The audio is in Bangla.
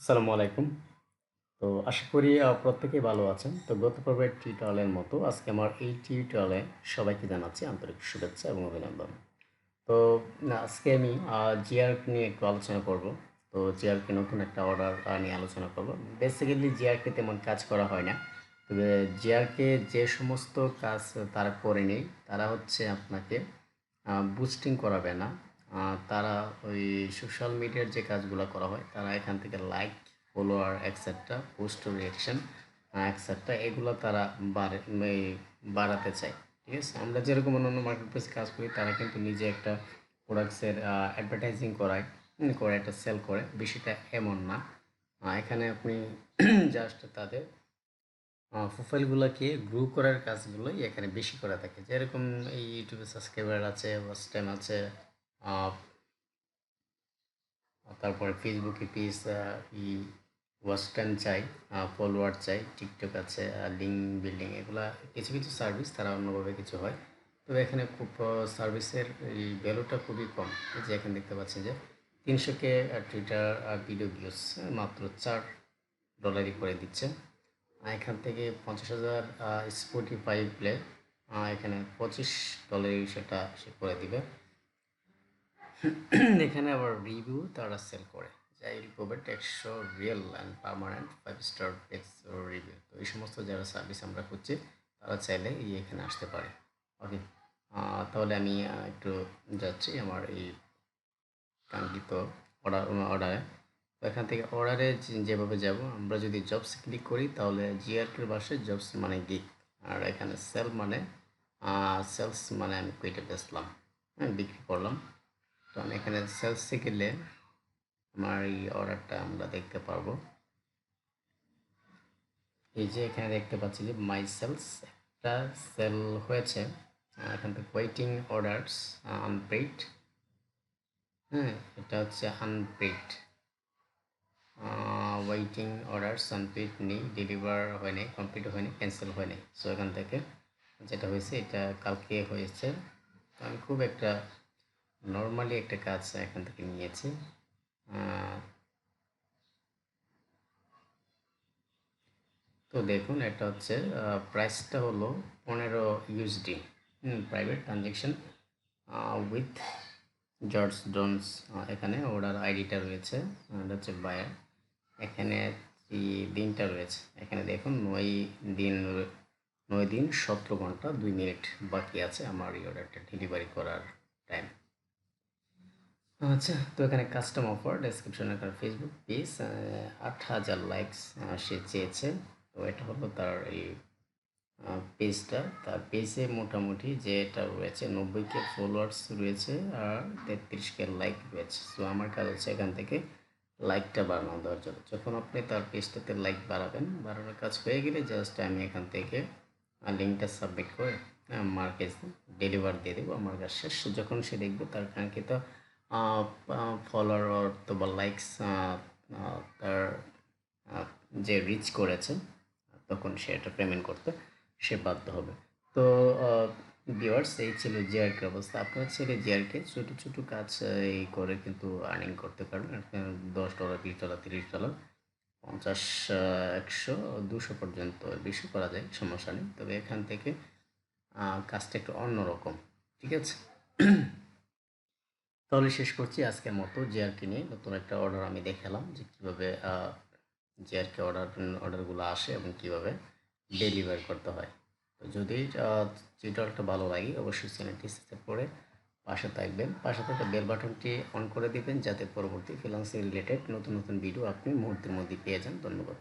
আসসালামু আলাইকুম। তো আশা করি প্রত্যেকেই ভালো আছেন। তো গত পর্বের টিউটোরিয়ালের মতো আজকে আমার এই টিউটোরিয়ালে সবাইকে জানাচ্ছি আন্তরিক শুভেচ্ছা এবং অভিনন্দন। তো আজকে আমি জিআরপি নিয়ে একটু আলোচনা করব। তো জিআরপি নতুন একটা অর্ডার নিয়ে আলোচনা করব। বেসিক্যালি জিআরপি তেমন কাজ করা হয় না। তবে জিআরকে যে সমস্ত কাজ তারা করে নেই, তারা হচ্ছে আপনাকে বুস্টিং করাবে না। তারা ওই সোশ্যাল মিডিয়ার যে কাজগুলো করা হয়, তারা এখান থেকে like, follower etcetera, post reaction etcetera এগুলো তারা বাড়াতে চায়। ঠিক আছে, আমরা যেরকম অন্যান্য মার্কেট প্লেস কাজ করি, তারা কিন্তু নিজে একটা প্রোডাক্টসের অ্যাডভার্টাইজিং করায়, করে একটা সেল করে। বিষয়টা এমন না। এখানে আপনি জাস্ট তাদের প্রোফাইলগুলোকে গ্রো করার কাজগুলোই এখানে বেশি করা থাকে। যেরকম এই ইউটিউবে সাবস্ক্রাইবার আছে, ওয়াচ টাইম আছে, তারপরে ফেসবুকে পেজ ওয়াচ টাইম চাই, ফলোয়ার চাই, টিকটক আছে, লিঙ্ক বিল্ডিং, এগুলা কিছু কিছু সার্ভিস তারা অন্যভাবে কিছু হয়। তবে এখানে খুব সার্ভিসের এই ভ্যালুটা খুবই কম। এই যে এখানে দেখতে পাচ্ছেন যে 300 কে টুইটার ভিডিও ভিউস মাত্র $4 করে দিচ্ছে। এখান থেকে 50,000 স্পটিফাই প্লে, এখানে $25 সেটা সে করে দিবে। এখানে আবার রিভিউ তারা সেল করে, যাই প্রোভাইড টেকসো রিয়েল অ্যান্ড পার্মানেন্ট 5 স্টার টেক্স রিভিউ। তো এই সমস্ত যারা সার্ভিস আমরা খুঁজছি, তারা চাইলে এখানে আসতে পারে। ওকে, তাহলে আমি একটু যাচ্ছি আমার এই কাঙ্ক্ষিত অর্ডারে। তো এখান থেকে অর্ডারে যেভাবে যাব, আমরা যদি জবস ক্লিক করি তাহলে জিআরকের ভাষায় জবস মানে গিগ, আর এখানে সেল মানে সেলস মানে আমি কুইটে বেচলাম, হ্যাঁ, বিক্রি করলাম। তো আমি এখানে সেলসে গেলে আমার এই অর্ডারটা আমরা দেখতে পারবো। এই যে এখানে দেখতে পাচ্ছি যে মাই সেলস একটা সেল হয়েছে। এখান থেকে ওয়েটিং অর্ডারস আনপেইড, হ্যাঁ, এটা হচ্ছে আনপেইড। ওয়েটিং অর্ডারস আনপেইড নেই, ডেলিভার হয়নি, কমপ্লিট হয়নি, ক্যান্সেল হয়নি। সো এখান থেকে যেটা হয়েছে এটা কালকে হয়েছে। তো আমি খুব একটা নর্মালি একটা কাজ এখান থেকে নিয়েছি। তো দেখুন, এটা হচ্ছে প্রাইসটা হলো 15 USD, private transaction with George don'ts. এখানে অর্ডার আইডিটা রয়েছে, এটা হচ্ছে বায়ার। এখানে এই দিনটা রয়েছে, এখানে দেখুন 9 দিন 17 ঘন্টা 2 মিনিট বাকি আছে আমার এই অর্ডারটা ডেলিভারি করার টাইম। আচ্ছা, তো এখানে কাস্টম অফার ডেসক্রিপশনে এখানে ফেসবুক পেজ 8,000 লাইকস সে চেয়েছে। তো এটা হলো তার এই পেজটা। তার পেজে মোটামুটি যেটা রয়েছে 90K ফলোয়ার্স রয়েছে আর 33K লাইক রয়েছে। সো আমার কাজ হচ্ছে এখান থেকে লাইকটা বাড়ানো দেওয়ার জন্য। যখন আপনি তার পেজটাতে লাইক বাড়ানোর কাজ হয়ে গেলে জাস্ট আমি এখান থেকে লিঙ্কটা সাবমিট করে আমার কাছে ডেলিভার দিয়ে দেবো। আমার কাজ শেষ। যখন সে দেখবে তার কাঙ্ক্ষিত ফলোয়ার অথবা লাইকস তার যে রিচ করেছে, তখন সে এটা পেমেন্ট করতে সে বাধ্য হবে। তো ভিউয়ার্স, এই ছিল জিআরকে অবস্থা। আপনার ছেলে জিআরকে ছোটো ছোটো কাজ এই করে কিন্তু আর্নিং করতে পারবেন। $10, $20, $30, 50, 100, 200 পর্যন্ত বেশি করা যায়, সমস্যা নেই। তবে এখান থেকে কাজটা একটু অন্যরকম। ঠিক আছে, তাহলে শেষ করছি আজকের মতো জিআরকে নিয়ে নতুন একটা অর্ডার আমি দেখালাম যে কীভাবে জিআরকে অর্ডারগুলো আসে এবং কীভাবে ডেলিভার করতে হয়। তো যদি টিউটোরিয়ালটা ভালো লাগে অবশ্যই চ্যানেলটি সাবস্ক্রাইব করে পাশে থাকবেন। পাশে থাকা বেল বাটনটি অন করে দেবেন যাতে পরবর্তী ফ্রিল্যান্সিং রিলেটেড নতুন নতুন ভিডিও আপনি মুহূর্তের মধ্যে পেয়ে যান। ধন্যবাদ।